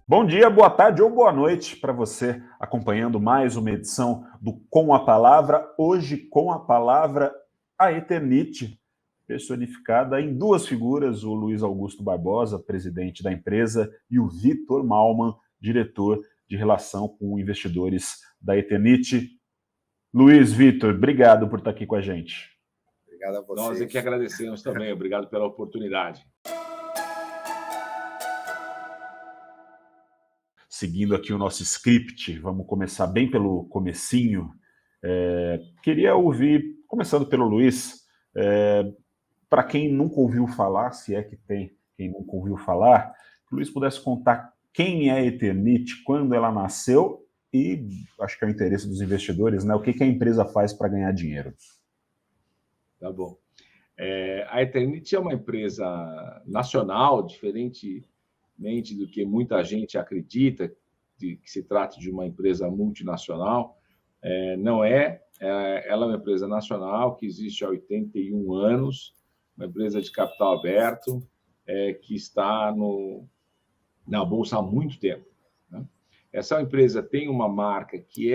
Bom dia, boa tarde ou boa noite para você acompanhando mais uma edição do Com a Palavra. Hoje, com a palavra, a Eternit, personificada em duas figuras, o Luiz Augusto Barbosa, presidente da empresa, e o Vitor Malman, diretor de relação com investidores da Eternit. Luiz, Vitor, obrigado por estar aqui com a gente. Obrigado a vocês. Nós é que agradecemos também. Obrigado pela oportunidade. Seguindo aqui o nosso script, vamos começar bem pelo comecinho. Queria ouvir, começando pelo Luiz, para quem nunca ouviu falar, se é que tem quem nunca ouviu falar, que o Luiz pudesse contar quem é a Eternit, quando ela nasceu e, acho que é o interesse dos investidores, né? O que a empresa faz para ganhar dinheiro. Tá bom. A Eternit é uma empresa nacional, diferentemente do que muita gente acredita, que se trata de uma empresa multinacional. Não é. Ela é uma empresa nacional que existe há 81 anos, uma empresa de capital aberto, que está na Bolsa há muito tempo. Né? Essa empresa tem uma marca que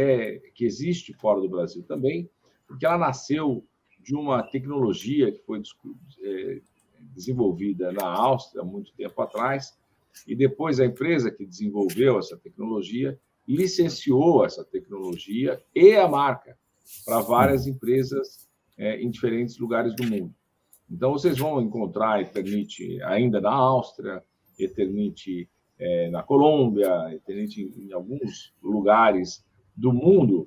existe fora do Brasil também, porque ela nasceu de uma tecnologia que foi desenvolvida na Áustria há muito tempo atrás, e depois a empresa que desenvolveu essa tecnologia licenciou essa tecnologia e a marca para várias empresas em diferentes lugares do mundo. Então, vocês vão encontrar a Eternit ainda na Áustria, Eternit na Colômbia, Eternit em alguns lugares do mundo,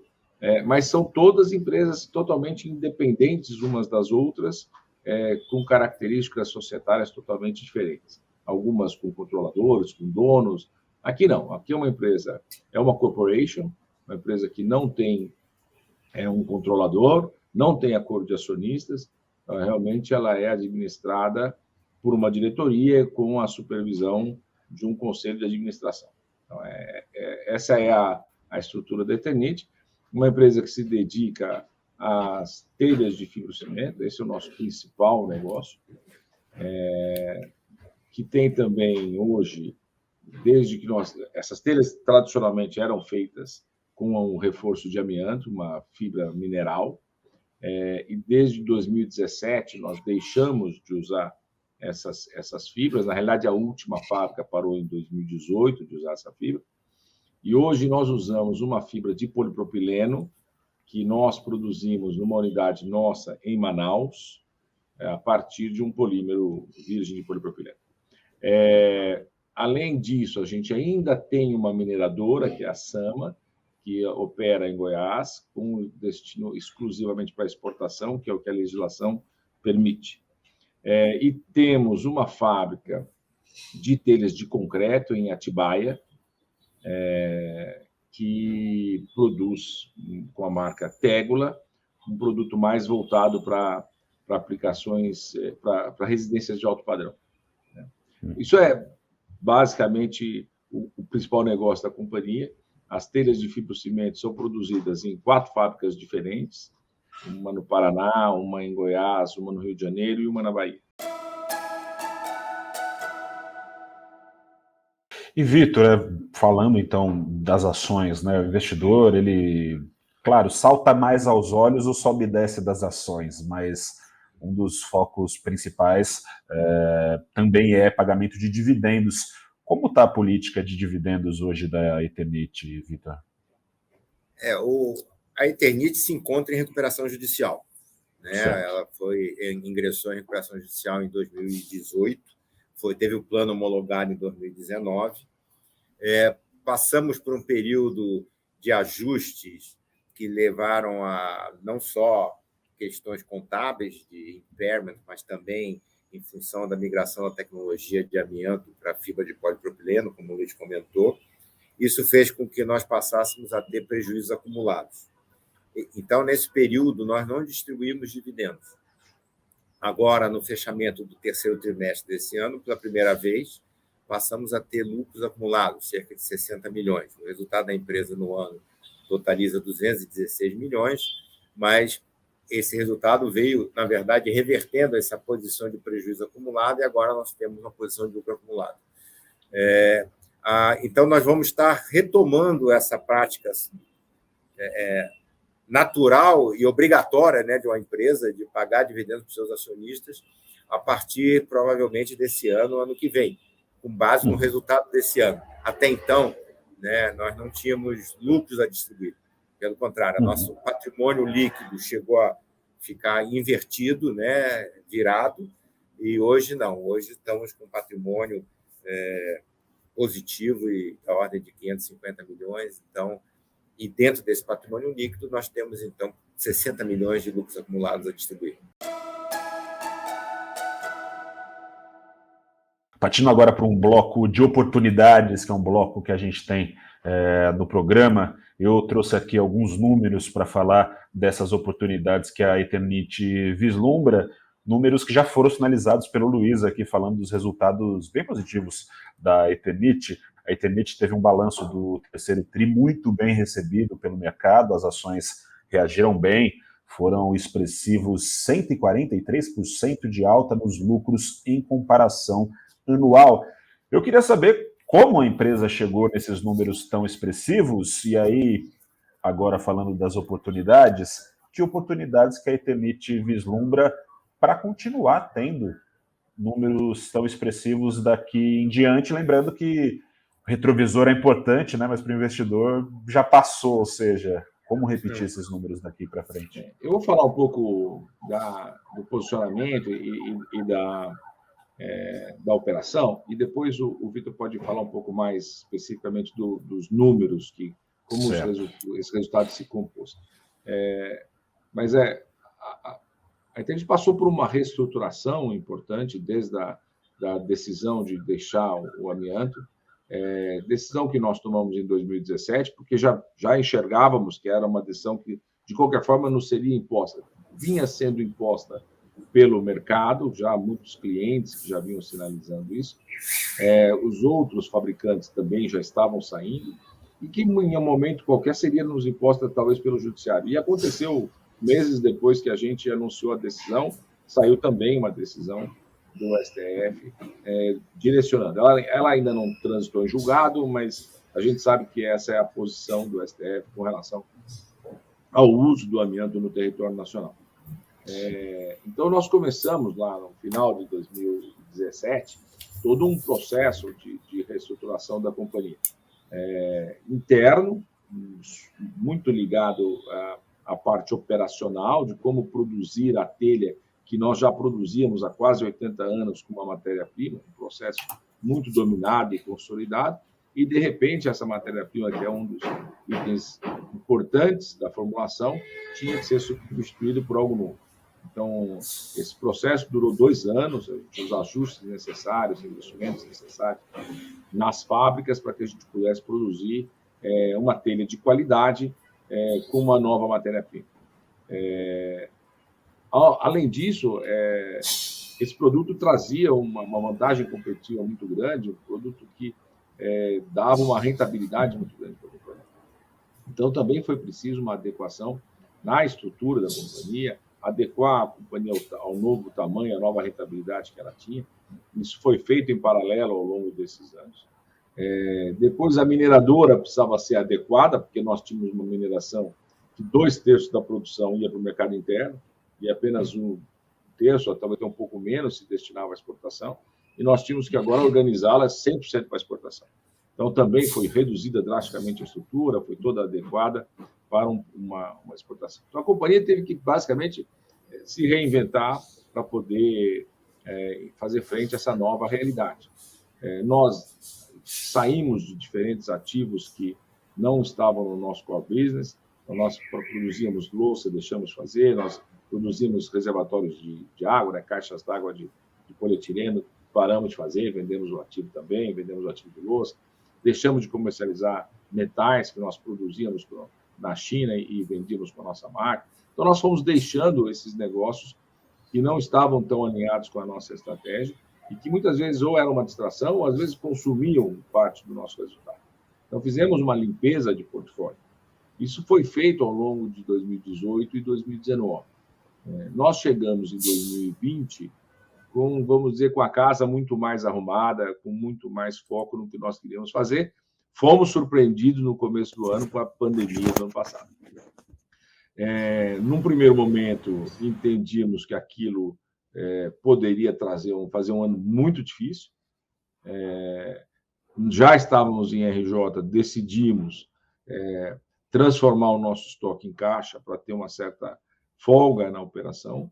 mas são todas empresas totalmente independentes umas das outras, com características societárias totalmente diferentes. Algumas com controladores, com donos. Aqui não. Aqui é uma empresa, é uma corporation, uma empresa que não tem um controlador, não tem acordo de acionistas. Então, realmente, ela é administrada por uma diretoria com a supervisão de um conselho de administração. Então, essa é a estrutura da Eternit, uma empresa que se dedica às telhas de fibrocimento, esse é o nosso principal negócio, que tem também hoje, desde que essas telhas tradicionalmente eram feitas com um reforço de amianto, uma fibra mineral, e desde 2017 nós deixamos de usar essas fibras. Na realidade, a última fábrica parou em 2018 de usar essa fibra, e hoje nós usamos uma fibra de polipropileno que nós produzimos numa unidade nossa em Manaus, a partir de um polímero virgem de polipropileno. Além disso, a gente ainda tem uma mineradora, que é a Sama, que opera em Goiás, com destino exclusivamente para exportação, que é o que a legislação permite. E temos uma fábrica de telhas de concreto em Atibaia, que produz, com a marca Tegula, um produto mais voltado para aplicações, para residências de alto padrão. Isso é basicamente o principal negócio da companhia. As telhas de fibrocimento são produzidas em 4 fábricas diferentes, uma no Paraná, uma em Goiás, uma no Rio de Janeiro e uma na Bahia. E, Vitor, falando então das ações, né? O investidor, ele, claro, salta mais aos olhos o sobe e desce das ações, mas um dos focos principais também é pagamento de dividendos. Como está a política de dividendos hoje da Eternit, Vitor? A Eternit se encontra em recuperação judicial. Né? Certo. Ela ingressou em recuperação judicial em 2018, teve o plano homologado em 2019. Passamos por um período de ajustes que levaram a não só questões contábeis de impairment, mas também em função da migração da tecnologia de amianto para fibra de polipropileno, como o Luiz comentou. Isso fez com que nós passássemos a ter prejuízos acumulados. Então, nesse período, nós não distribuímos dividendos. Agora, no fechamento do terceiro trimestre desse ano, pela primeira vez, passamos a ter lucros acumulados, cerca de 60 milhões. O resultado da empresa no ano totaliza 216 milhões, mas esse resultado veio, na verdade, revertendo essa posição de prejuízo acumulado, e agora nós temos uma posição de lucro acumulado. Então, nós vamos estar retomando essa prática natural e obrigatória, né, de uma empresa de pagar dividendos para os seus acionistas a partir, provavelmente, desse ano que vem, com base no resultado desse ano. Até então, né, nós não tínhamos lucros a distribuir. Pelo contrário, nosso patrimônio líquido chegou a ficar invertido, né, virado, e hoje não. Hoje estamos com patrimônio positivo e da ordem de 550 milhões. Então, e dentro desse patrimônio líquido, nós temos, então, 60 milhões de lucros acumulados a distribuir. Partindo agora para um bloco de oportunidades, que é um bloco que a gente tem no programa, eu trouxe aqui alguns números para falar dessas oportunidades que a Eternit vislumbra, números que já foram sinalizados pelo Luiz aqui, falando dos resultados bem positivos da Eternit. A Eternit teve um balanço do terceiro TRI muito bem recebido pelo mercado, as ações reagiram bem, foram expressivos 143% de alta nos lucros em comparação anual. Eu queria saber como a empresa chegou nesses números tão expressivos, e aí, agora falando das oportunidades, que oportunidades que a Eternit vislumbra para continuar tendo números tão expressivos daqui em diante, lembrando que o retrovisor é importante, né, mas para o investidor já passou, ou seja, como repetir esses números daqui para frente? Eu vou falar um pouco do posicionamento e da operação, e depois o Vitor pode falar um pouco mais especificamente dos números, como esse resultado se compôs. Mas a gente passou por uma reestruturação importante desde a decisão de deixar o amianto, decisão que nós tomamos em 2017, porque já enxergávamos que era uma decisão que, de qualquer forma, não seria imposta. Vinha sendo imposta pelo mercado, já muitos clientes que já vinham sinalizando isso, os outros fabricantes também já estavam saindo, e que em um momento qualquer seria nos imposta talvez pelo judiciário. E aconteceu meses depois que a gente anunciou a decisão, saiu também uma decisão do STF direcionando. Ela ainda não transitou em julgado, mas a gente sabe que essa é a posição do STF com relação ao uso do amianto no território nacional. Então, nós começamos lá no final de 2017 todo um processo de reestruturação da companhia. Interno, muito ligado à parte operacional, de como produzir a telha que nós já produzíamos há quase 80 anos com uma matéria-prima, um processo muito dominado e consolidado, e, de repente, essa matéria-prima, que é um dos itens importantes da formulação, tinha que ser substituído por algo novo. Então, esse processo durou 2 anos, os ajustes necessários, investimentos necessários nas fábricas para que a gente pudesse produzir uma telha de qualidade com uma nova matéria-prima. Além disso, esse produto trazia uma vantagem competitiva muito grande, um produto que dava uma rentabilidade muito grande para a companhia. Então, também foi preciso uma adequação na estrutura da companhia, adequar a companhia ao novo tamanho, à nova rentabilidade que ela tinha. Isso foi feito em paralelo ao longo desses anos. Depois, a mineradora precisava ser adequada, porque nós tínhamos uma mineração que 2/3 da produção ia para o mercado interno e apenas 1/3, talvez até um pouco menos, se destinava à exportação. E nós tínhamos que agora organizá-la 100% para a exportação. Então, também foi reduzida drasticamente a estrutura, foi toda adequada para uma exportação. Então, a companhia teve que, basicamente, se reinventar para poder fazer frente a essa nova realidade. Nós saímos de diferentes ativos que não estavam no nosso core business. Então, nós produzíamos louça, deixamos fazer, nós produzimos reservatórios de água, né, caixas d'água de polietileno, paramos de fazer, vendemos o ativo também, vendemos o ativo de louça, deixamos de comercializar metais que nós produzíamos na China e vendíamos com a nossa marca. Então, nós fomos deixando esses negócios que não estavam tão alinhados com a nossa estratégia e que muitas vezes ou eram uma distração ou às vezes consumiam parte do nosso resultado. Então, fizemos uma limpeza de portfólio. Isso foi feito ao longo de 2018 e 2019. Nós chegamos em 2020 vamos dizer, com a casa muito mais arrumada, com muito mais foco no que nós queríamos fazer. Fomos surpreendidos no começo do ano com a pandemia do ano passado. Num primeiro momento, entendíamos que aquilo poderia fazer um ano muito difícil. Já estávamos em RJ, decidimos transformar o nosso estoque em caixa para ter uma certa folga na operação.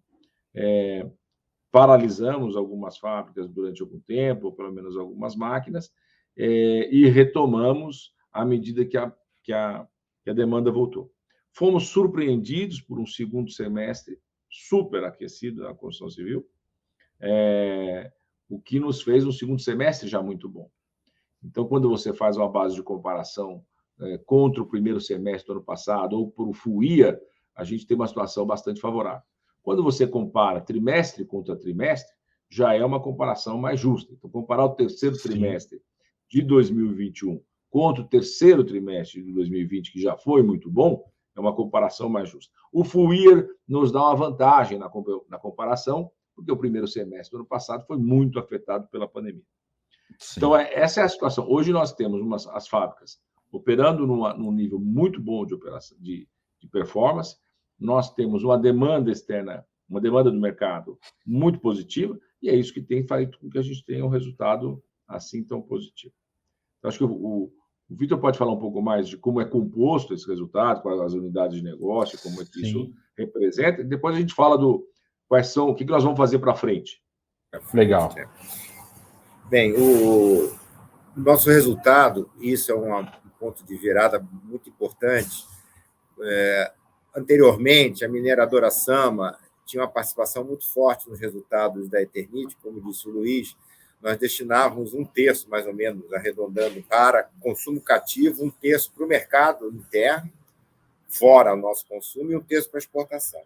Paralisamos algumas fábricas durante algum tempo, ou pelo menos algumas máquinas, e retomamos à medida que a demanda voltou. Fomos surpreendidos por um segundo semestre super aquecido na construção civil, o que nos fez um segundo semestre já muito bom. Então, quando você faz uma base de comparação contra o primeiro semestre do ano passado, ou por o full year, a gente tem uma situação bastante favorável. Quando você compara trimestre contra trimestre, já é uma comparação mais justa. Então, comparar o terceiro trimestre de 2021 contra o terceiro trimestre de 2020, que já foi muito bom, é uma comparação mais justa. O full year nos dá uma vantagem na comparação, porque o primeiro semestre do ano passado foi muito afetado pela pandemia. Sim. Então, essa é a situação. Hoje nós temos as fábricas operando num nível muito bom de operação, de performance. Nós temos uma demanda externa, uma demanda do mercado muito positiva, e é isso que tem feito com que a gente tenha um resultado assim tão positivo. Então, acho que o Vitor pode falar um pouco mais de como é composto esse resultado, quais as unidades de negócio, como é que isso representa, e depois a gente fala o que nós vamos fazer para frente. Legal. Bem, o nosso resultado, isso é um ponto de virada muito importante. Anteriormente, a mineradora Sama tinha uma participação muito forte nos resultados da Eternit, como disse o Luiz. Nós destinávamos 1/3, mais ou menos, arredondando, para consumo cativo, 1/3 para o mercado interno, fora o nosso consumo, e 1/3 para exportação.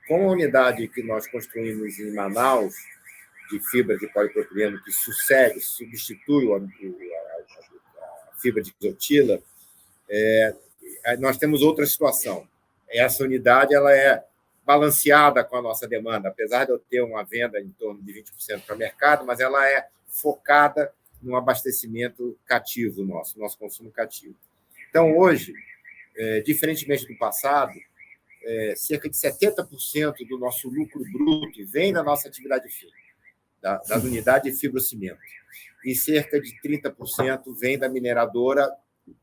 Com a unidade que nós construímos em Manaus, de fibra de polipropileno, que substitui a fibra de isotila, nós temos outra situação. Essa unidade ela é balanceada com a nossa demanda, apesar de eu ter uma venda em torno de 20% para o mercado, mas ela é focada no abastecimento cativo nosso consumo cativo. Então, hoje, diferentemente do passado, cerca de 70% do nosso lucro bruto vem da nossa atividade fina, da unidade de fibrocimento, e cerca de 30% vem da mineradora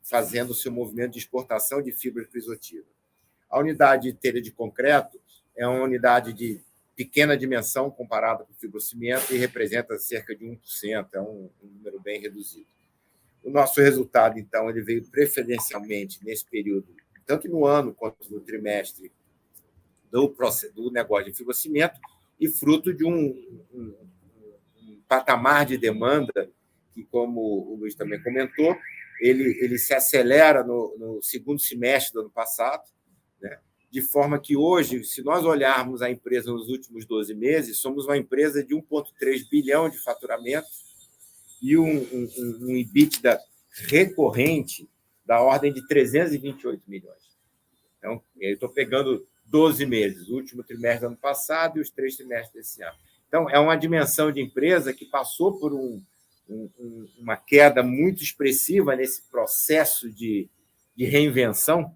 fazendo o seu movimento de exportação de fibra isotiva. A unidade de telha de concreto é uma unidade de pequena dimensão comparada com o fibrocimento e representa cerca de 1%, é um número bem reduzido. O nosso resultado, então, ele veio preferencialmente nesse período, tanto no ano quanto no trimestre, do negócio de fibrocimento, e fruto de um patamar de demanda que, como o Luiz também comentou, ele se acelera no segundo semestre do ano passado, né? De forma que hoje, se nós olharmos a empresa nos últimos 12 meses, somos uma empresa de 1,3 bilhão de faturamento e um EBITDA recorrente da ordem de 328 milhões. Então, eu estou pegando 12 meses, o último trimestre do ano passado e os 3 trimestres desse ano. Então, é uma dimensão de empresa que passou por uma queda muito expressiva nesse processo de reinvenção,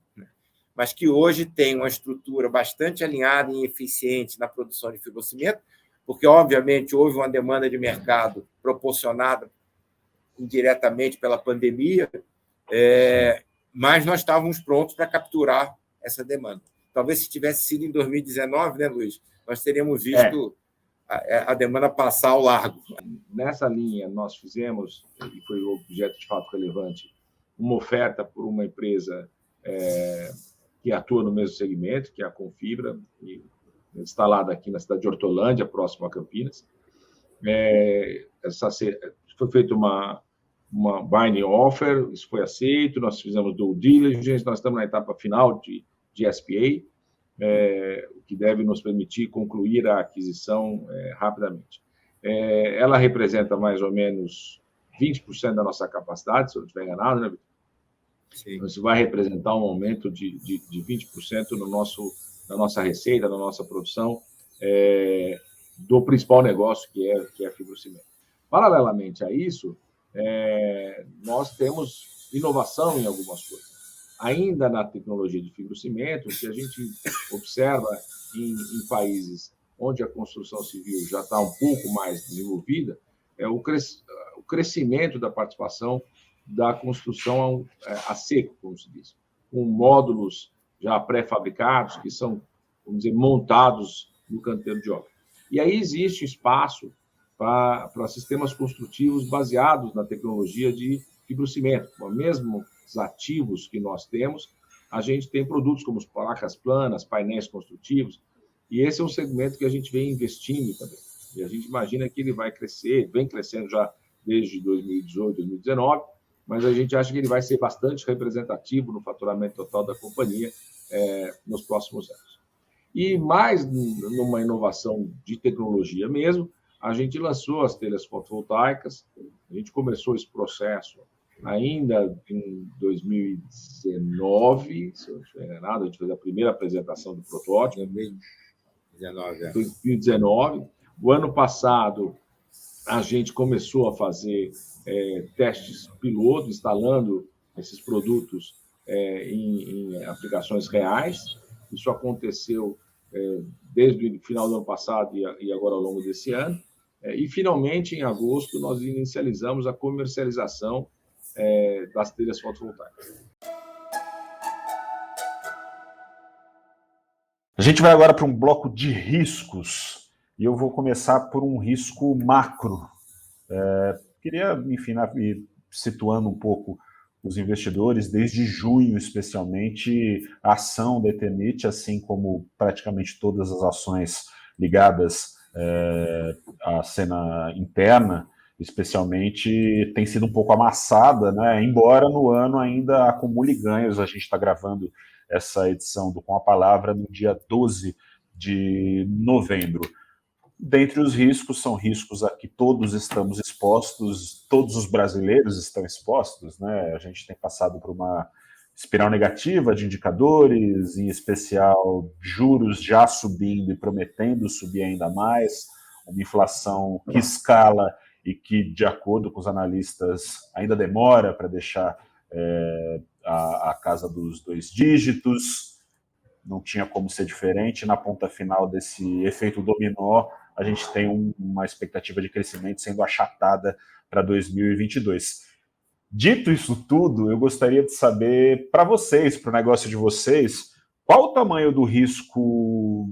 mas que hoje tem uma estrutura bastante alinhada e eficiente na produção de fibrocimento, porque, obviamente, houve uma demanda de mercado proporcionada indiretamente pela pandemia, mas nós estávamos prontos para capturar essa demanda. Talvez se tivesse sido em 2019, né, Luiz? Nós teríamos visto a demanda passar ao largo. Nessa linha, nós fizemos, e foi o objeto de fato relevante, uma oferta por uma empresa que atua no mesmo segmento, que é a Confibra, instalada aqui na cidade de Hortolândia, próximo a Campinas. Foi feita uma binding offer, isso foi aceito, nós fizemos due diligence, nós estamos na etapa final de SPA, o que deve nos permitir concluir a aquisição rapidamente. Ela representa mais ou menos 20% da nossa capacidade, se eu não estiver enganado, né, Vitor? Sim. Então, isso vai representar um aumento de 20% na nossa receita, na nossa produção. do principal negócio, que é fibrocimento. Paralelamente a isso, nós temos inovação em algumas coisas. Ainda na tecnologia de fibrocimento, o que a gente observa em países onde a construção civil já está um pouco mais desenvolvida é o crescimento da participação da construção a seco, como se diz, com módulos já pré-fabricados que são, vamos dizer, montados no canteiro de obra. E aí existe espaço para sistemas construtivos baseados na tecnologia de fibrocimento. Mesmo os ativos que nós temos, a gente tem produtos como placas planas, painéis construtivos, e esse é um segmento que a gente vem investindo também. E a gente imagina que ele vai crescer, vem crescendo já desde 2018, 2019, mas a gente acha que ele vai ser bastante representativo no faturamento total da companhia nos próximos anos. E mais numa inovação de tecnologia mesmo, a gente lançou as telhas fotovoltaicas, a gente começou esse processo ainda em 2019, se eu não estiver enganado, a gente fez a primeira apresentação do protótipo. 2019. O ano passado, a gente começou a fazer testes piloto, instalando esses produtos em aplicações reais. Isso aconteceu desde o final do ano passado e agora ao longo desse ano. E, finalmente, em agosto, nós inicializamos a comercialização das telhas fotovoltaicas. A gente vai agora para um bloco de riscos, e eu vou começar por um risco macro. Queria, enfim, situando um pouco os investidores, desde junho, especialmente, a ação da Eternit, assim como praticamente todas as ações ligadas à cena interna, especialmente, tem sido um pouco amassada, né? Embora no ano ainda acumule ganhos. A gente está gravando essa edição do Com a Palavra no dia 12 de novembro. Dentre os riscos, são riscos a que todos estamos expostos, todos os brasileiros estão expostos, né? A gente tem passado por uma espiral negativa de indicadores, em especial juros já subindo e prometendo subir ainda mais, uma inflação que escala e que, de acordo com os analistas, ainda demora para deixar a casa dos 2 dígitos. Não tinha como ser diferente. Na ponta final desse efeito dominó, a gente tem uma expectativa de crescimento sendo achatada para 2022. Dito isso tudo, eu gostaria de saber, para vocês, para o negócio de vocês, qual o tamanho do risco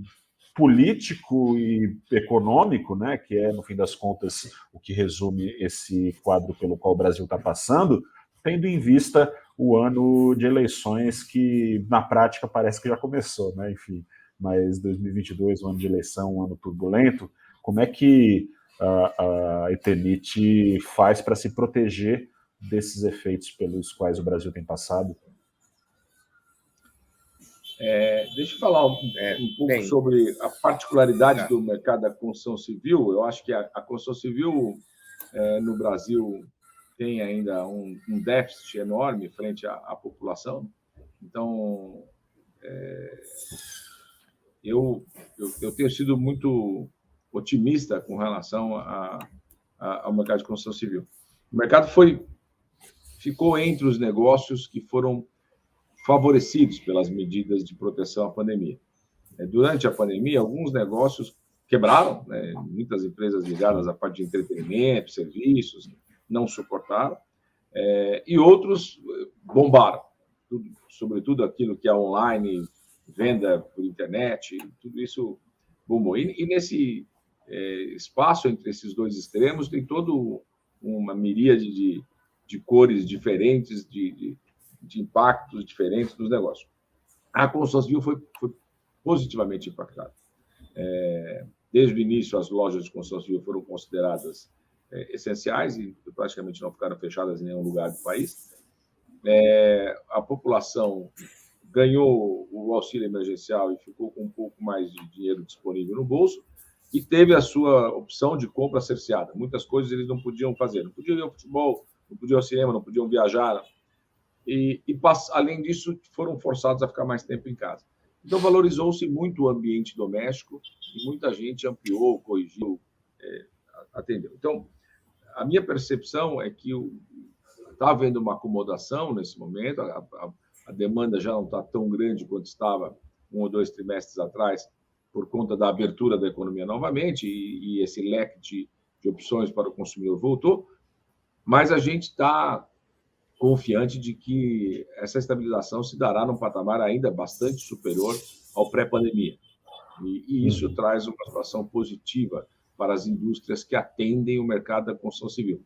político e econômico, né, que é, no fim das contas, o que resume esse quadro pelo qual o Brasil está passando, tendo em vista o ano de eleições que, na prática, parece que já começou, né? Enfim, mas 2022, um ano de eleição, um ano turbulento. Como é que a Eternit faz para se proteger desses efeitos pelos quais o Brasil tem passado? Deixa eu falar um pouco sobre a particularidade do mercado da construção civil. Eu acho que a construção civil no Brasil tem ainda um déficit enorme frente à população. Então, eu tenho sido muito otimista com relação ao mercado de construção civil. O mercado ficou entre os negócios que foram favorecidos pelas medidas de proteção à pandemia. Durante a pandemia, alguns negócios quebraram, né? Muitas empresas ligadas à parte de entretenimento, serviços, não suportaram, e outros bombaram, sobretudo aquilo que é online, venda por internet, tudo isso bombou. E nesse espaço entre esses dois extremos tem toda uma miríade de cores diferentes, de impactos diferentes nos negócios. A construção civil foi positivamente impactada. Desde o início, as lojas de construção civil foram consideradas essenciais e praticamente não ficaram fechadas em nenhum lugar do país. A população ganhou o auxílio emergencial e ficou com um pouco mais de dinheiro disponível no bolso e teve a sua opção de compra cerceada. Muitas coisas eles não podiam fazer. Não podiam ir ao futebol, não podiam ir ao cinema, não podiam viajar. E além disso, foram forçados a ficar mais tempo em casa. Então, valorizou-se muito o ambiente doméstico e muita gente ampliou, corrigiu, atendeu. Então, a minha percepção é que está havendo uma acomodação nesse momento, a demanda já não está tão grande quanto estava 1 ou 2 trimestres atrás, por conta da abertura da economia novamente, e esse leque de opções para o consumidor voltou, mas a gente está confiante de que essa estabilização se dará num patamar ainda bastante superior ao pré-pandemia. E isso traz uma situação positiva para as indústrias que atendem o mercado da construção civil,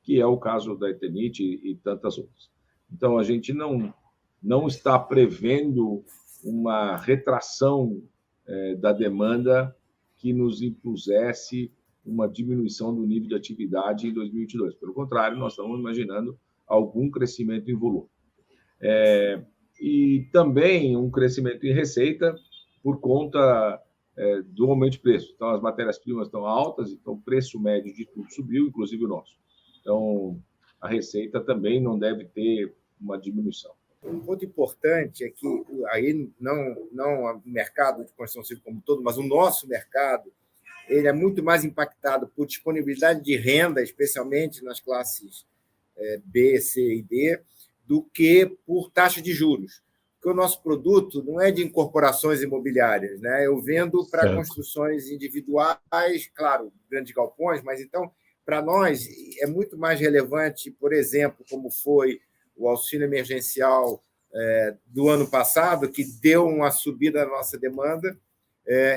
que é o caso da Eternit e tantas outras. Então, a gente não está prevendo uma retração da demanda que nos impusesse uma diminuição do nível de atividade em 2022. Pelo contrário, nós estamos imaginando algum crescimento em volume. E também um crescimento em receita por conta do aumento de preço. Então, as matérias-primas estão altas, então o preço médio de tudo subiu, inclusive o nosso. Então, a receita também não deve ter uma diminuição. Um ponto importante é que aí não o mercado de construção civil como um todo, mas o nosso mercado, ele é muito mais impactado por disponibilidade de renda, especialmente nas classes B, C e D, do que por taxa de juros. Porque o nosso produto não é de incorporações imobiliárias, né? Eu vendo para construções individuais, claro, grandes galpões, mas então, para nós, é muito mais relevante, por exemplo, como foi o auxílio emergencial do ano passado, que deu uma subida na nossa demanda,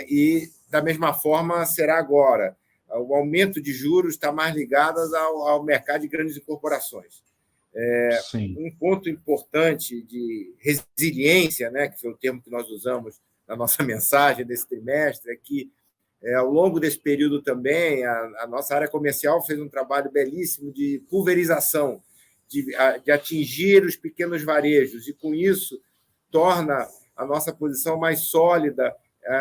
e, da mesma forma, será agora. O aumento de juros está mais ligado ao mercado de grandes incorporações. Um ponto importante de resiliência, né, que foi o termo que nós usamos na nossa mensagem desse trimestre, é que, ao longo desse período também, a nossa área comercial fez um trabalho belíssimo de pulverização, de atingir os pequenos varejos, e, com isso, torna a nossa posição mais sólida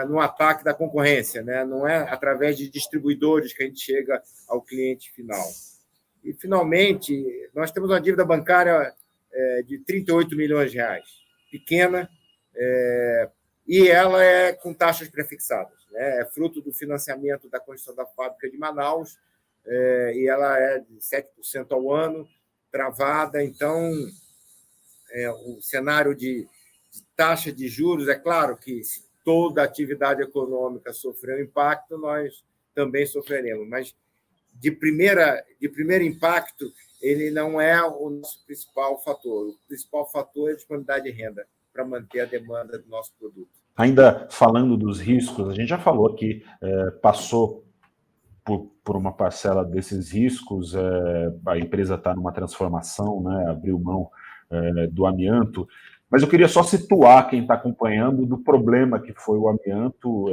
no ataque da concorrência, né? Não é através de distribuidores que a gente chega ao cliente final. E, finalmente, nós temos uma dívida bancária de 38 milhões de reais, pequena, e ela é com taxas prefixadas, né? É fruto do financiamento da construção da fábrica de Manaus, e ela é de 7% ao ano, travada. Então, o cenário de taxa de juros, é claro que se toda a atividade econômica sofreu impacto, nós também sofreremos, mas de primeiro impacto, ele não é o nosso principal fator. O principal fator é a disponibilidade de renda para manter a demanda do nosso produto. Ainda falando dos riscos, a gente já falou que passou por uma parcela desses riscos, a empresa está numa transformação, né, abriu mão do amianto, mas eu queria só situar quem está acompanhando do problema que foi o amianto,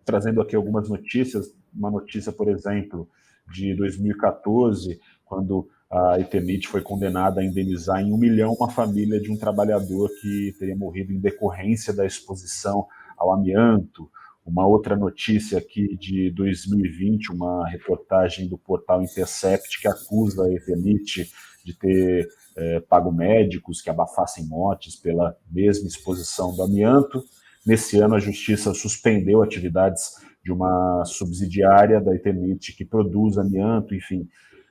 trazendo aqui algumas notícias. Uma notícia, por exemplo, de 2014, quando a Eternit foi condenada a indenizar em 1 milhão uma família de um trabalhador que teria morrido em decorrência da exposição ao amianto. Uma outra notícia aqui de 2020, uma reportagem do portal Intercept que acusa a Eternit de ter pago médicos que abafassem mortes pela mesma exposição do amianto. Nesse ano, a Justiça suspendeu atividades de uma subsidiária da Eternit que produz amianto, enfim.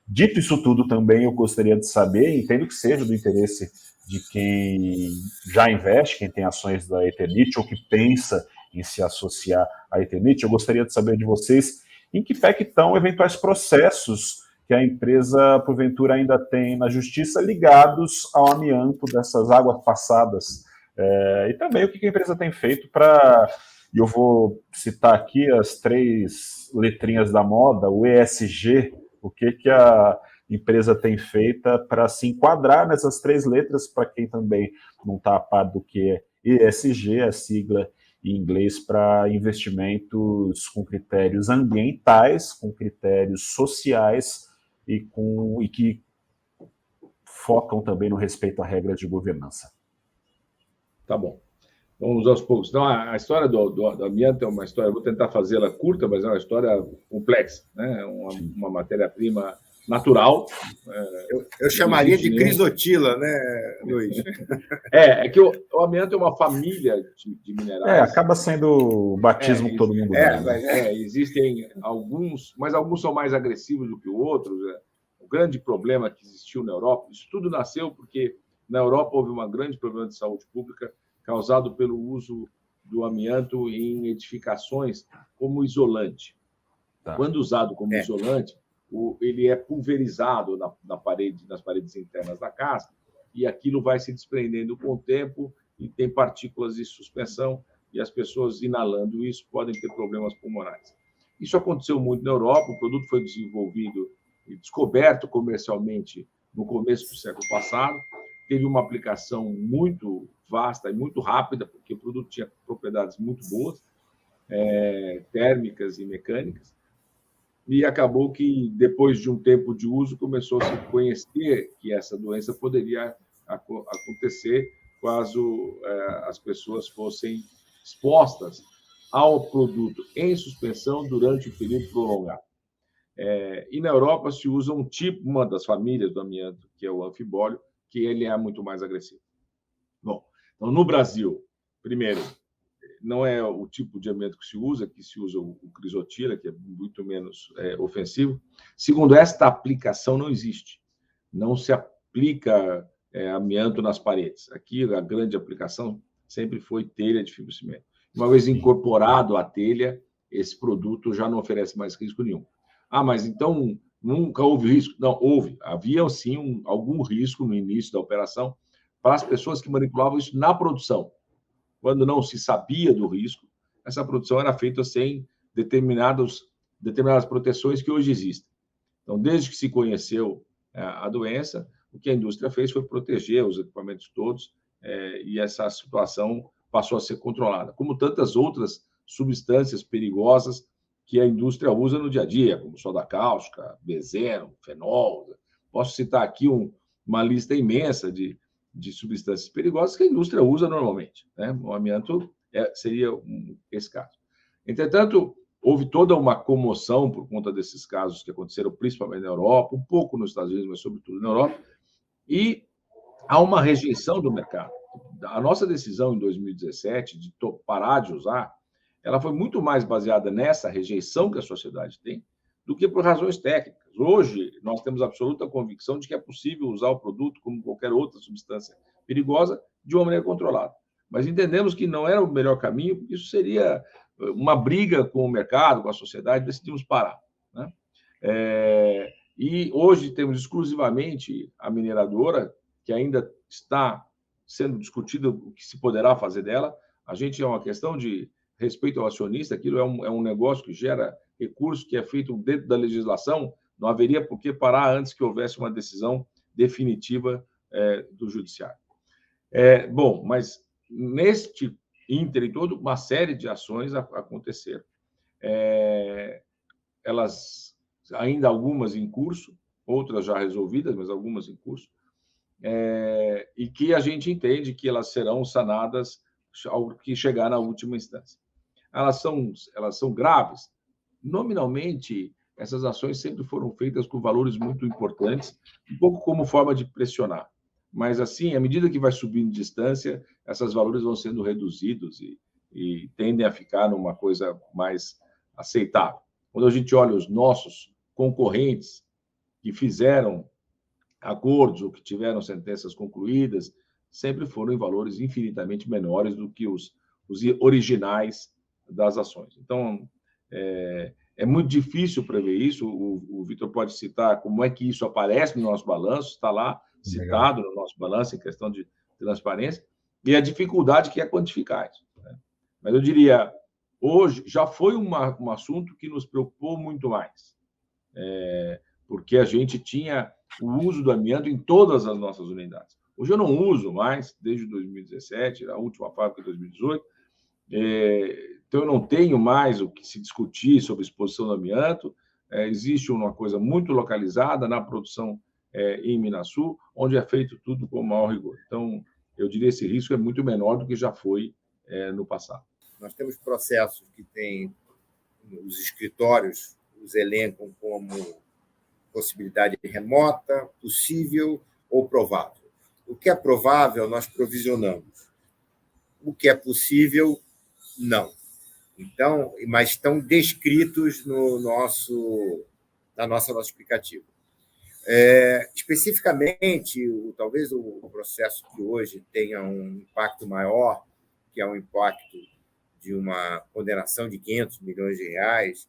Dito isso tudo também, eu gostaria de saber, entendo que seja do interesse de quem já investe, quem tem ações da Eternit ou que pensa em se associar à Eternit, eu gostaria de saber de vocês em que pé que estão eventuais processos que a empresa, porventura, ainda tem na Justiça ligados ao amianto dessas águas passadas. E também o que a empresa tem feito para, e eu vou citar aqui as 3 letrinhas da moda, o ESG, o que a empresa tem feito para se enquadrar nessas 3 letras, para quem também não está a par do que é ESG, a sigla em inglês para investimentos com critérios ambientais, com critérios sociais e que focam também no respeito a regras de governança. Tá bom. Vamos aos poucos. Então, a história do amianto é uma história, vou tentar fazê-la curta, mas é uma história complexa, né? Uma matéria-prima natural. Eu chamaria de crisotila, né, Luiz? É que o amianto é uma família de minerais. Acaba sendo o batismo que todo mundo dá. Existem alguns, mas alguns são mais agressivos do que outros. O grande problema que existiu na Europa, isso tudo nasceu porque na Europa houve um grande problema de saúde pública causado pelo uso do amianto em edificações como isolante. Tá. Quando usado como isolante, ele é pulverizado nas paredes internas da casa, e aquilo vai se desprendendo com o tempo e tem partículas de suspensão, e as pessoas inalando isso podem ter problemas pulmonares. Isso aconteceu muito na Europa, o produto foi desenvolvido e descoberto comercialmente no começo do século passado, teve uma aplicação muito vasta e muito rápida, porque o produto tinha propriedades muito boas, térmicas e mecânicas, e acabou que, depois de um tempo de uso, começou a se conhecer que essa doença poderia acontecer caso as pessoas fossem expostas ao produto em suspensão durante um período prolongado. E na Europa se usa uma das famílias do amianto, que é o anfibólio, que ele é muito mais agressivo. Bom, então, no Brasil, primeiro, não é o tipo de amianto que se usa o crisotila, que é muito menos ofensivo. Segundo, esta aplicação não existe. Não se aplica amianto nas paredes. Aqui, a grande aplicação sempre foi telha de fibrocimento. Uma vez incorporado à telha, esse produto já não oferece mais risco nenhum. Mas então nunca houve risco? Não, houve. Havia, sim, algum risco no início da operação para as pessoas que manipulavam isso na produção. Quando não se sabia do risco, essa produção era feita sem determinadas proteções que hoje existem. Então, desde que se conheceu a doença, o que a indústria fez foi proteger os equipamentos todos, e essa situação passou a ser controlada, como tantas outras substâncias perigosas que a indústria usa no dia a dia, como soda cáustica, benzeno, fenol. Posso citar aqui uma lista imensa de substâncias perigosas que a indústria usa normalmente, né? O amianto seria esse caso. Entretanto, houve toda uma comoção por conta desses casos que aconteceram principalmente na Europa, um pouco nos Estados Unidos, mas sobretudo na Europa, e há uma rejeição do mercado. A nossa decisão em 2017 de parar de usar, ela foi muito mais baseada nessa rejeição que a sociedade tem do que por razões técnicas. Hoje, nós temos absoluta convicção de que é possível usar o produto como qualquer outra substância perigosa de uma maneira controlada. Mas entendemos que não era o melhor caminho, porque isso seria uma briga com o mercado, com a sociedade, decidimos parar, né? E hoje temos exclusivamente a mineradora, que ainda está sendo discutido o que se poderá fazer dela. A gente é uma questão de respeito ao acionista, aquilo é um negócio que gera recurso, que é feito dentro da legislação, não haveria por que parar antes que houvesse uma decisão definitiva do judiciário. Bom, mas neste ínterim todo, uma série de ações aconteceram. Elas, ainda algumas em curso, outras já resolvidas, mas algumas em curso, e que a gente entende que elas serão sanadas ao que chegar na última instância. Elas são graves. Nominalmente, essas ações sempre foram feitas com valores muito importantes, um pouco como forma de pressionar. Mas, assim, à medida que vai subindo distância, esses valores vão sendo reduzidos e tendem a ficar numa coisa mais aceitável. Quando a gente olha os nossos concorrentes que fizeram acordos ou que tiveram sentenças concluídas, sempre foram em valores infinitamente menores do que os originais das ações. Então, é muito difícil prever isso. O Vitor pode citar como é que isso aparece no nosso balanço, está lá citado no nosso balanço em questão de transparência, e a dificuldade que é quantificar isso, né? Mas eu diria, hoje já foi um assunto que nos preocupou muito mais, porque a gente tinha o uso do amianto em todas as nossas unidades. Hoje eu não uso mais, desde 2017, a última fábrica de 2018, então eu não tenho mais o que se discutir sobre exposição do amianto. Existe uma coisa muito localizada na produção em Minasul, onde é feito tudo com o maior rigor. Então, eu diria que esse risco é muito menor do que já foi no passado. Nós temos processos que têm os escritórios, os elencam como possibilidade remota, possível ou provável. O que é provável, nós provisionamos. O que é possível, não. Então, mas estão descritos no nosso explicativo. Especificamente, talvez o processo que hoje tenha um impacto maior, que é um impacto de uma condenação de 500 milhões de reais,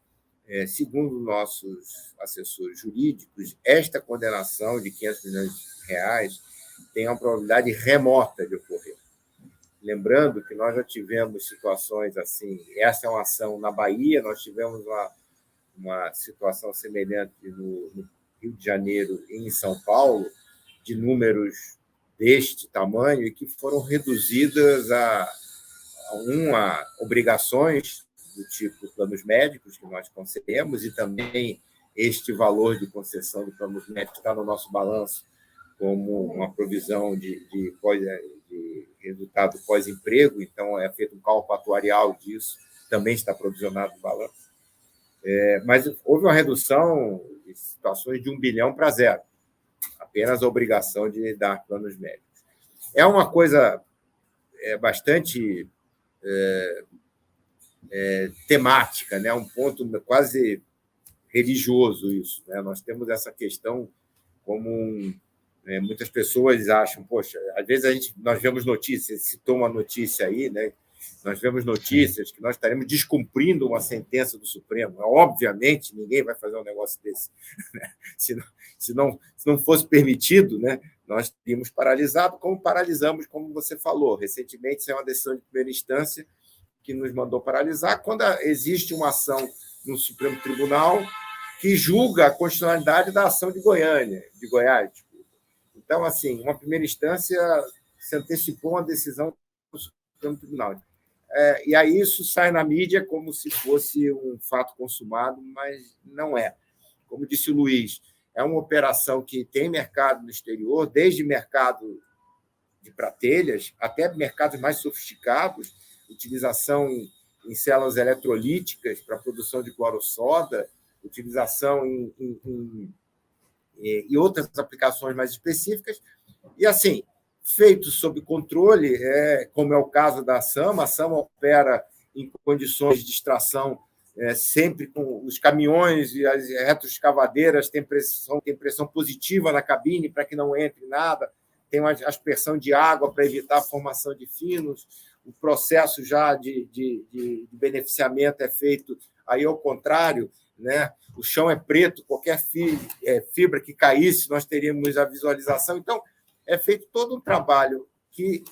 segundo nossos assessores jurídicos, esta condenação de 500 milhões de reais tem uma probabilidade remota de ocorrer. Lembrando que nós já tivemos situações assim, essa é uma ação na Bahia, nós tivemos uma situação semelhante no Rio de Janeiro e em São Paulo, de números deste tamanho e que foram reduzidas a obrigações do tipo planos médicos que nós concedemos e também este valor de concessão de planos médicos está no nosso balanço como uma provisão de resultado pós-emprego, então é feito um cálculo atuarial disso, também está provisionado no balanço. Mas houve uma redução de situações de 1 bilhão para 0, apenas a obrigação de dar planos médicos. É uma coisa bastante temática, né? Um ponto quase religioso isso, né? Nós temos essa questão como muitas pessoas acham, poxa, às vezes nós vemos notícias, citou uma notícia aí, né? Nós vemos notícias que nós estaremos descumprindo uma sentença do Supremo. Obviamente, ninguém vai fazer um negócio desse. Se não fosse permitido, né, nós teríamos paralisado, como paralisamos, como você falou. Recentemente, isso é uma decisão de primeira instância que nos mandou paralisar, quando existe uma ação no Supremo Tribunal que julga a constitucionalidade da ação de Goiás. Então, assim, uma primeira instância se antecipou uma decisão do Supremo Tribunal. E aí isso sai na mídia como se fosse um fato consumado, mas não é. Como disse o Luiz, é uma operação que tem mercado no exterior, desde mercado de pratelhas até mercados mais sofisticados, utilização em células eletrolíticas para a produção de cloro-soda, utilização e outras aplicações mais específicas. E, assim, feito sob controle, como é o caso da SAMA. A SAMA opera em condições de extração sempre com os caminhões e as retroescavadeiras têm pressão positiva na cabine para que não entre nada, tem uma aspersão de água para evitar a formação de finos, o processo já de beneficiamento é feito aí ao contrário, né? O chão é preto, qualquer fibra que caísse, nós teríamos a visualização. Então, é feito todo um trabalho porque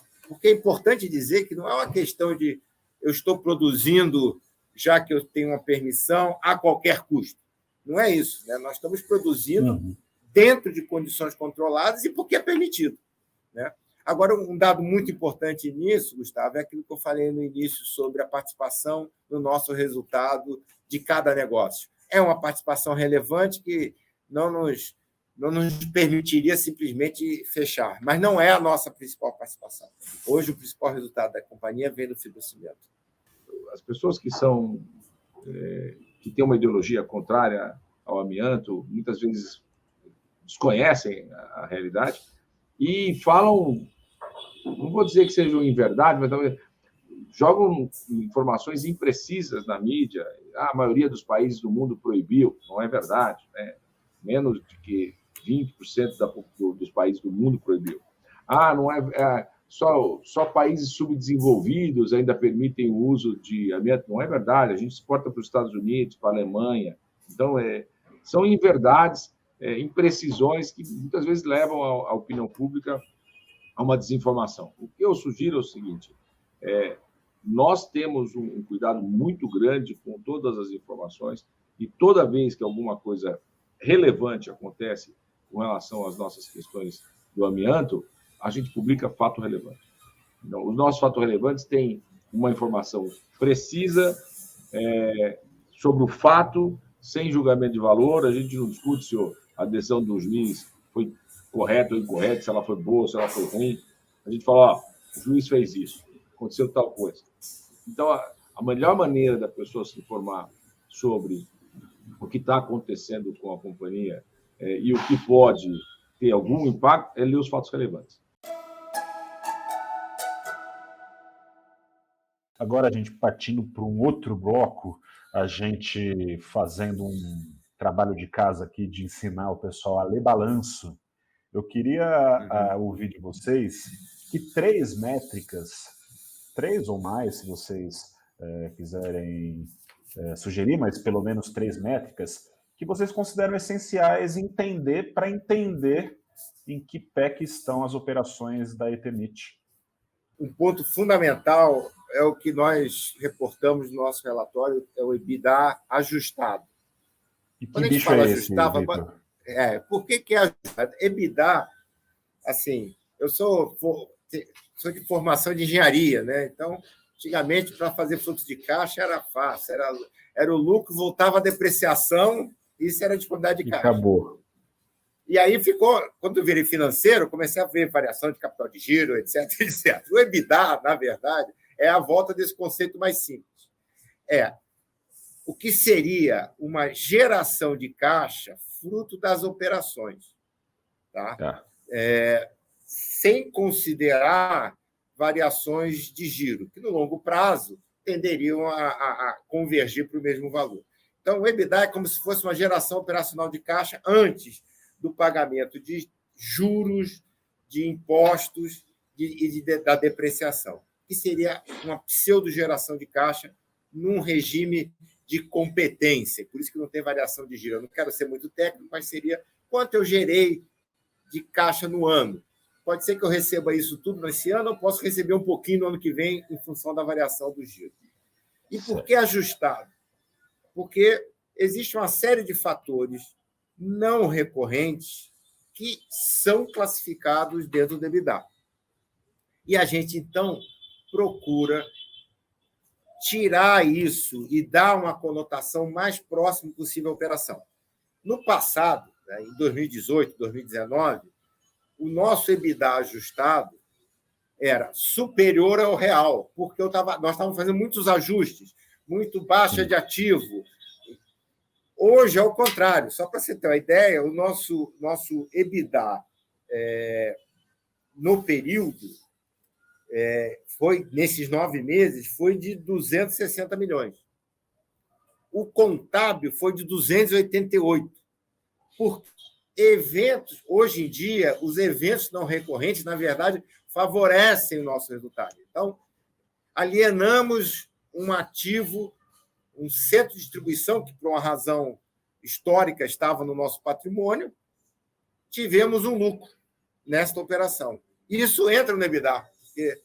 é importante dizer que não é uma questão de eu estou produzindo já que eu tenho uma permissão a qualquer custo. Não é isso, né? Nós estamos produzindo dentro de condições controladas e porque é permitido, né? Agora, um dado muito importante nisso, Gustavo, é aquilo que eu falei no início sobre a participação no nosso resultado de cada negócio. É uma participação relevante que não nos permitiria simplesmente fechar, mas não é a nossa principal participação. Hoje, o principal resultado da companhia vem do fibrocimento. As pessoas que têm uma ideologia contrária ao amianto, muitas vezes desconhecem a realidade e falam, não vou dizer que sejam inverdade, mas talvez jogam informações imprecisas na mídia. A maioria dos países do mundo proibiu, não é verdade, né? Menos de que 20% dos países do mundo proibiu. Não é só países subdesenvolvidos ainda permitem o uso de amianto. Não é verdade, a gente exporta para os Estados Unidos, para a Alemanha. Então, são inverdades, imprecisões que muitas vezes levam a opinião pública a uma desinformação. O que eu sugiro é o seguinte: nós temos um cuidado muito grande com todas as informações e toda vez que alguma coisa relevante acontece com relação às nossas questões do amianto, a gente publica fato relevante. Então, os nossos fatos relevantes têm uma informação precisa sobre o fato, sem julgamento de valor. A gente não discute se a decisão do juiz foi correta ou incorreta, se ela foi boa, se ela foi ruim. A gente fala, o juiz fez isso, aconteceu tal coisa. Então, a melhor maneira da pessoa se informar sobre o que está acontecendo com a companhia e o que pode ter algum impacto é ler os fatos relevantes. Agora, a gente partindo para um outro bloco, a gente fazendo um trabalho de casa aqui de ensinar o pessoal a ler balanço. Eu queria ouvir de vocês que 3 métricas, 3 ou mais, se vocês quiserem sugerir, mas pelo menos 3 métricas, que vocês consideram essenciais entender para entender em que pé que estão as operações da Eternit. Um ponto fundamental é o que nós reportamos no nosso relatório, é o EBITDA ajustado. E que Quando a gente bicho fala é esse, ajustado, Vitor? por que é ajustado? EBITDA, assim, eu sou de formação de engenharia, né? Então, antigamente, para fazer fluxo de caixa era fácil, era o lucro, voltava a depreciação, isso era a disponibilidade de caixa. Acabou. E aí ficou, quando eu virei financeiro, comecei a ver variação de capital de giro, etc, etc. O EBITDA, na verdade, é a volta desse conceito mais simples. É o que seria uma geração de caixa fruto das operações, tá? Sem considerar variações de giro, que no longo prazo tenderiam a convergir para o mesmo valor. Então, o EBITDA é como se fosse uma geração operacional de caixa antes do pagamento de juros, de impostos da depreciação, que seria uma pseudo-geração de caixa num regime de competência. Por isso que não tem variação de giro. Eu não quero ser muito técnico, mas seria quanto eu gerei de caixa no ano. Pode ser que eu receba isso tudo nesse ano, eu posso receber um pouquinho no ano que vem em função da variação do giro. E por que ajustado? Porque existe uma série de fatores não recorrentes que são classificados dentro do EBITDA. E a gente, então, procura tirar isso e dar uma conotação mais próxima possível à operação. No passado, né, em 2018, 2019, o nosso EBITDA ajustado era superior ao real, porque nós estávamos fazendo muitos ajustes, muito baixa de ativo. Hoje é o contrário. Só para você ter uma ideia, o nosso EBITDA no período foi, nesses 9 meses, foi de 260 milhões. O contábil foi de 288. Por eventos, hoje em dia, os eventos não recorrentes, na verdade, favorecem o nosso resultado. Então, alienamos um ativo, um centro de distribuição que, por uma razão histórica, estava no nosso patrimônio, tivemos um lucro nesta operação. Isso entra no EBITDA, porque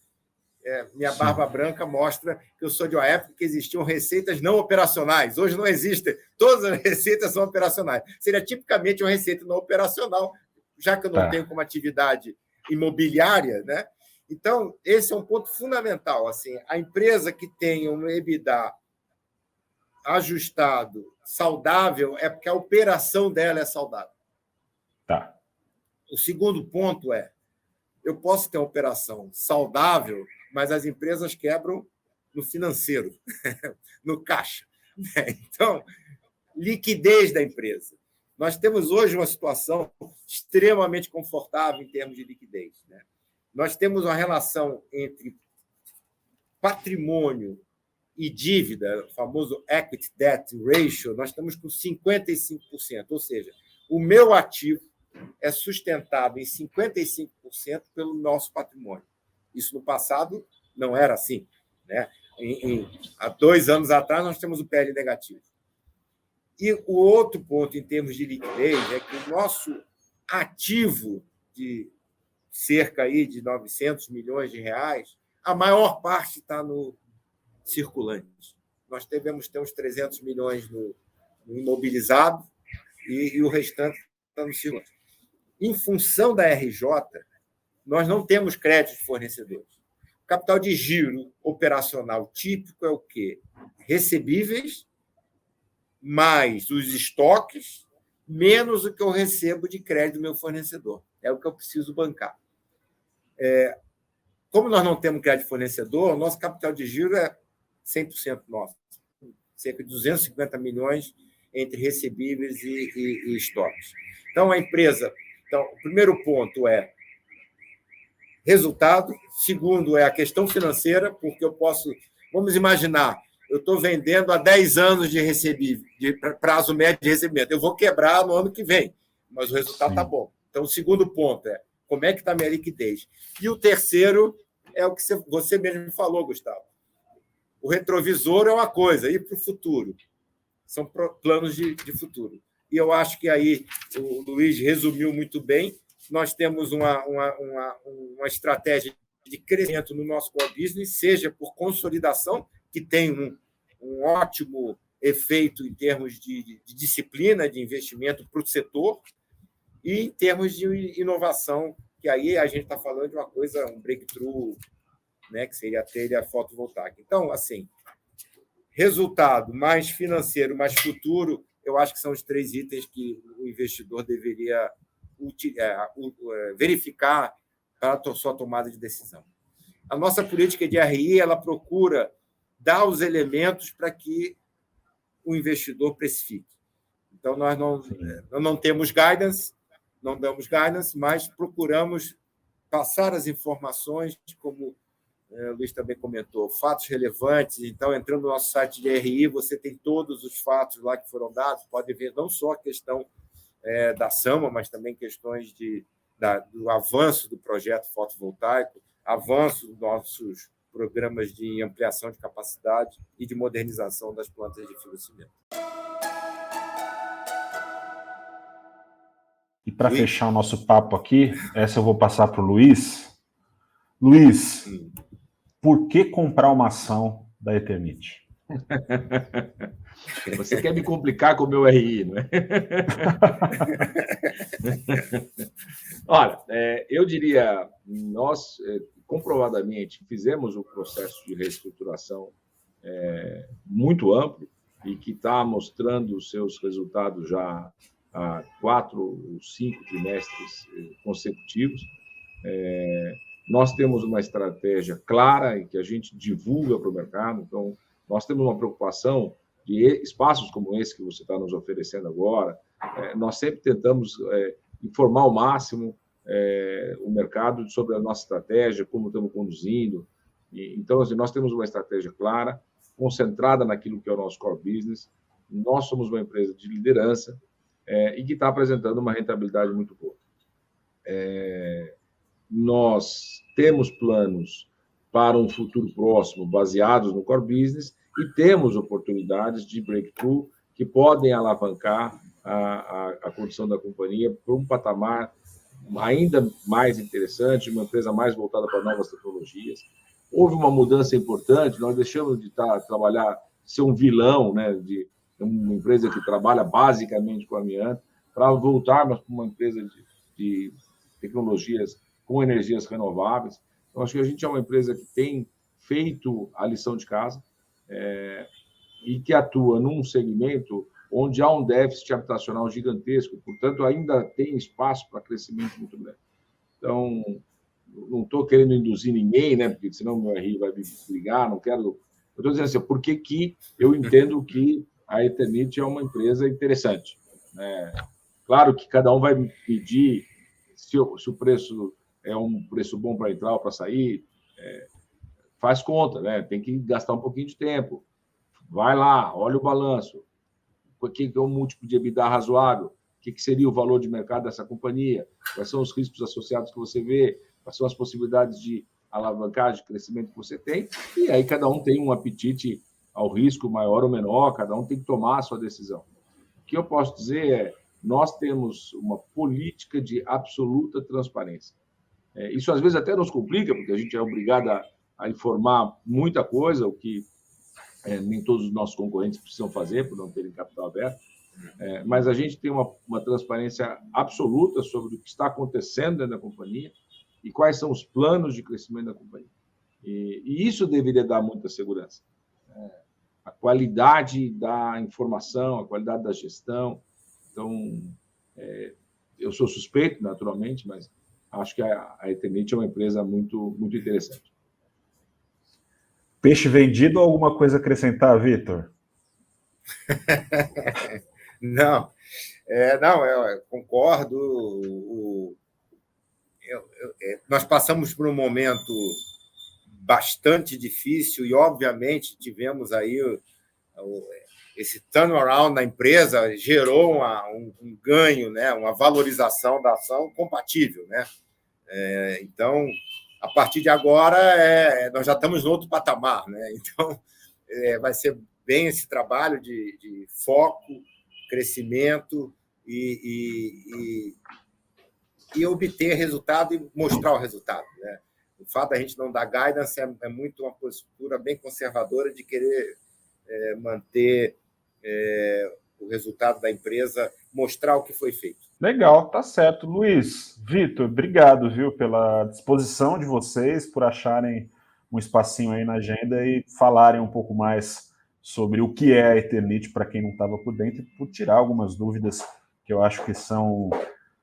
minha barba branca mostra que eu sou de uma época que existiam receitas não operacionais. Hoje não existem. Todas as receitas são operacionais. Seria tipicamente uma receita não operacional, já que eu não tenho como atividade imobiliária, né? Então, esse é um ponto fundamental. Assim, a empresa que tem um EBITDA ajustado, saudável, é porque a operação dela é saudável. Tá. O segundo ponto é, eu posso ter uma operação saudável, mas as empresas quebram no financeiro, no caixa. Então, liquidez da empresa. Nós temos hoje uma situação extremamente confortável em termos de liquidez, né? Nós temos uma relação entre patrimônio e dívida, o famoso equity debt ratio, nós estamos com 55%, ou seja, o meu ativo é sustentado em 55% pelo nosso patrimônio. Isso no passado não era assim, né? Há 2 anos atrás, nós temos o PL negativo. E o outro ponto, em termos de liquidez, é que o nosso ativo de cerca aí de 900 milhões de reais, a maior parte está no circulante. Nós devemos ter uns 300 milhões no imobilizado e o restante está no circulante. Em função da RJ, nós não temos crédito de fornecedores. O capital de giro operacional típico é o quê? Recebíveis, mais os estoques, menos o que eu recebo de crédito do meu fornecedor. É o que eu preciso bancar. Como nós não temos crédito de fornecedor, o nosso capital de giro é 100% nosso. Cerca de 250 milhões entre recebíveis e estoques. Então, a empresa... Então, o primeiro ponto é resultado. Segundo é a questão financeira, porque eu posso... Vamos imaginar, eu estou vendendo há 10 anos de recebível, de prazo médio de recebimento. Eu vou quebrar no ano que vem, mas o resultado está bom. Então, o segundo ponto é como é que está a minha liquidez. E o terceiro é o que você mesmo falou, Gustavo. O retrovisor é uma coisa, ir para o futuro. São planos de futuro. E eu acho que aí o Luiz resumiu muito bem. Nós temos uma estratégia de crescimento no nosso core business, seja por consolidação, que tem um ótimo efeito em termos de disciplina, de investimento para o setor, e em termos de inovação, que aí a gente está falando de uma coisa, um breakthrough, né, que seria a telha fotovoltaica. Então, assim, resultado mais financeiro, mais futuro, eu acho que são os 3 itens que o investidor deveria verificar para a sua tomada de decisão. A nossa política de RI, ela procura dar os elementos para que o investidor precifique. Então, nós não temos guidance, não damos guidance, mas procuramos passar as informações, como o Luiz também comentou, fatos relevantes. Então, entrando no nosso site de RI, você tem todos os fatos lá que foram dados, pode ver não só a questão da SAMA, mas também questões do avanço do projeto fotovoltaico, avanço dos nossos programas de ampliação de capacidade e de modernização das plantas de financiamento. E para fechar o nosso papo aqui, essa eu vou passar para o Luiz. Luiz, por que comprar uma ação da Eternit? Você quer me complicar com o meu RI, não é? Olha, eu diria, nós comprovadamente fizemos um processo de reestruturação muito amplo e que está mostrando os seus resultados já há 4 ou 5 trimestres consecutivos. Nós temos uma estratégia clara e que a gente divulga para o mercado. Então, nós temos uma preocupação de espaços como esse que você está nos oferecendo agora. Nós sempre tentamos informar ao máximo o mercado sobre a nossa estratégia, como estamos conduzindo. Então, assim, nós temos uma estratégia clara, concentrada naquilo que é o nosso core business. Nós somos uma empresa de liderança e que está apresentando uma rentabilidade muito boa. Nós temos planos para um futuro próximo baseados no core business e temos oportunidades de breakthrough que podem alavancar a condição da companhia para um patamar ainda mais interessante, uma empresa mais voltada para novas tecnologias. Houve uma mudança importante, nós deixamos de trabalhar, ser um vilão, né, de uma empresa que trabalha basicamente com amianto, para voltarmos para uma empresa de tecnologias com energias renováveis. Então, acho que a gente é uma empresa que tem feito a lição de casa e que atua num segmento onde há um déficit habitacional gigantesco, portanto, ainda tem espaço para crescimento muito grande. Então, não estou querendo induzir ninguém, né, porque senão o meu RI vai me brigar, não quero... Eu estou dizendo assim, por que eu entendo que a Eternit é uma empresa interessante. Claro que cada um vai me pedir se o preço é um preço bom para entrar ou para sair, faz conta, né? Tem que gastar um pouquinho de tempo. Vai lá, olha o balanço. O que é um múltiplo de EBITDA razoável? O que seria o valor de mercado dessa companhia? Quais são os riscos associados que você vê? Quais são as possibilidades de alavancagem, de crescimento que você tem? E aí cada um tem um apetite ao risco maior ou menor, cada um tem que tomar a sua decisão. O que eu posso dizer é, nós temos uma política de absoluta transparência. Isso às vezes até nos complica, porque a gente é obrigado a informar muita coisa, o que nem todos os nossos concorrentes precisam fazer, por não terem capital aberto, mas a gente tem uma transparência absoluta sobre o que está acontecendo dentro da companhia e quais são os planos de crescimento da companhia. E isso deveria dar muita segurança. A qualidade da informação, a qualidade da gestão. Então, eu sou suspeito, naturalmente, mas acho que a Eternit é uma empresa muito, muito interessante. Peixe vendido ou alguma coisa a acrescentar, Vitor? Não, eu concordo. Nós passamos por um momento bastante difícil e, obviamente, tivemos aí esse turnaround na empresa, gerou um ganho, né, uma valorização da ação compatível, né? Então, a partir de agora, nós já estamos no outro patamar, né? Então, vai ser bem esse trabalho de foco, crescimento e obter resultado e mostrar o resultado, né? O fato da gente não dar guidance é muito uma postura bem conservadora de querer manter o resultado da empresa, mostrar o que foi feito. Legal, tá certo. Luiz, Vitor, obrigado, viu, pela disposição de vocês, por acharem um espacinho aí na agenda e falarem um pouco mais sobre o que é a Eternit para quem não estava por dentro e por tirar algumas dúvidas que eu acho que são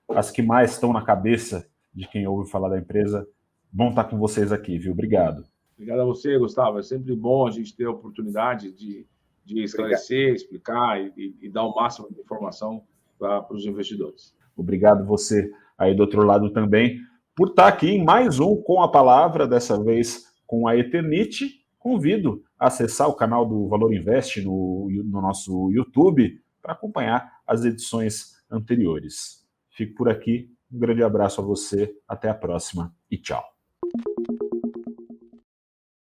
as que mais estão na cabeça de quem ouve falar da empresa. Bom estar com vocês aqui, viu? Obrigado. Obrigado a você, Gustavo. É sempre bom a gente ter a oportunidade de esclarecer, explicar e dar o máximo de informação para os investidores. Obrigado você aí do outro lado também por estar aqui em mais um Com a Palavra, dessa vez com a Eternit. Convido a acessar o canal do Valor Invest no nosso YouTube para acompanhar as edições anteriores. Fico por aqui, um grande abraço a você, até a próxima e tchau.